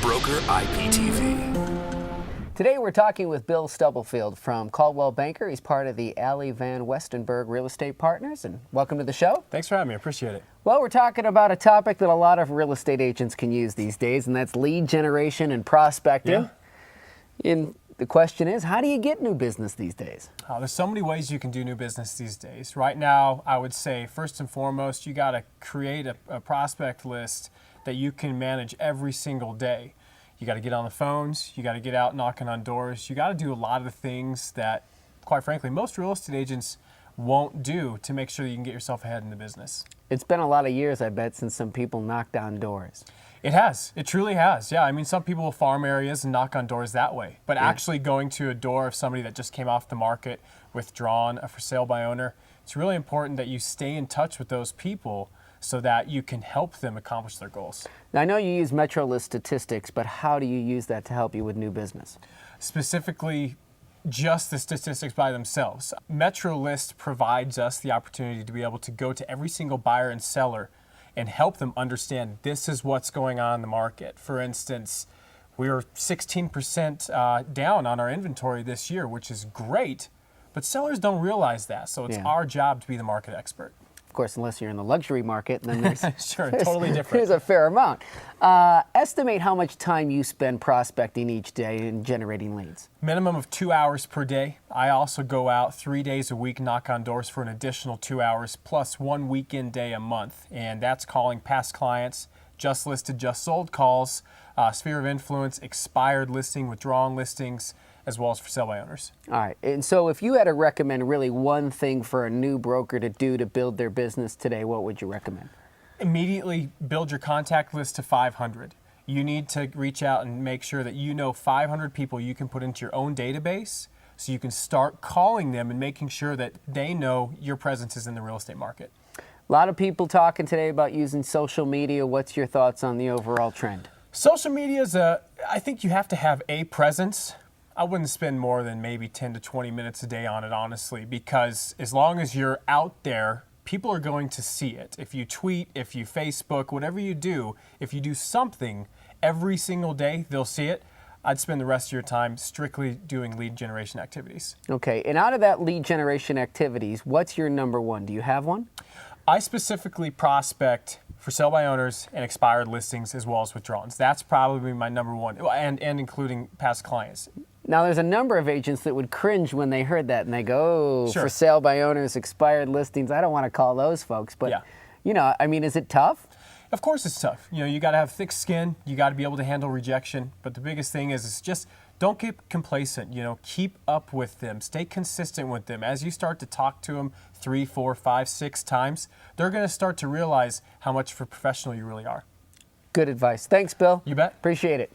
Broker IPTV. Today we're talking with Bill Stubblefield from Coldwell Banker. He's part of the Alley Van Westenberg Real Estate Partners, and welcome to the show. Thanks for having me. I appreciate it. Well, we're talking about a topic that a lot of real estate agents can use these days, and that's lead generation and prospecting. Yeah. And the question is, how do you get new business these days? There's so many ways you can do new business these days. Right now, I would say first and foremost, you got to create a prospect list that you can manage every single day. You got to get on the phones, you got to get out knocking on doors, you got to do a lot of the things that, quite frankly, most real estate agents won't do to make sure that you can get yourself ahead in the business. It's been a lot of years, I bet, since some people knocked on doors. It has. It truly has. Yeah, I mean, some people will farm areas and knock on doors that way. But actually going to a door of somebody that just came off the market, withdrawn, a for sale by owner, it's really important that you stay in touch with those people so that you can help them accomplish their goals. Now, I know you use MetroList statistics, but how do you use that to help you with new business? Specifically, just the statistics by themselves. MetroList provides us the opportunity to be able to go to every single buyer and seller and help them understand this is what's going on in the market. For instance, we were 16% down on our inventory this year, which is great, but sellers don't realize that. So it's our job to be the market expert. Of course, unless you're in the luxury market, then there's, sure, totally different. There's a fair amount. Estimate how much time you spend prospecting each day and generating leads. Minimum of 2 hours per day. I also go out 3 days a week, knock on doors for an additional 2 hours, plus 1 weekend day a month. And that's calling past clients, just listed, just sold calls, sphere of influence, expired listing, withdrawn listings, as well as for sale by owners. All right, and so if you had to recommend really one thing for a new broker to do to build their business today, what would you recommend? Immediately build your contact list to 500. You need to reach out and make sure that you know 500 people you can put into your own database so you can start calling them and making sure that they know your presence is in the real estate market. A lot of people talking today about using social media. What's your thoughts on the overall trend? Social media is I think you have to have a presence. I wouldn't spend more than maybe 10 to 20 minutes a day on it, honestly, because as long as you're out there, people are going to see it. If you tweet, if you Facebook, whatever you do, if you do something every single day, they'll see it. I'd spend the rest of your time strictly doing lead generation activities. Okay, and out of that lead generation activities, what's your number one? Do you have one? I specifically prospect for sale by owners and expired listings as well as withdrawals. That's probably my number one, and including past clients. Now, there's a number of agents that would cringe when they heard that, and they go, oh, Sure. For sale by owners, expired listings. I don't want to call those folks, but, you know, I mean, is it tough? Of course it's tough. You know, you got to have thick skin. You got to be able to handle rejection. But the biggest thing is just don't get complacent. You know, keep up with them. Stay consistent with them. As you start to talk to them 3, 4, 5, 6 times, they're going to start to realize how much of a professional you really are. Good advice. Thanks, Bill. You bet. Appreciate it.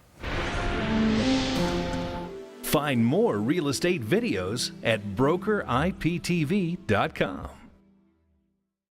Find more real estate videos at brokeriptv.com.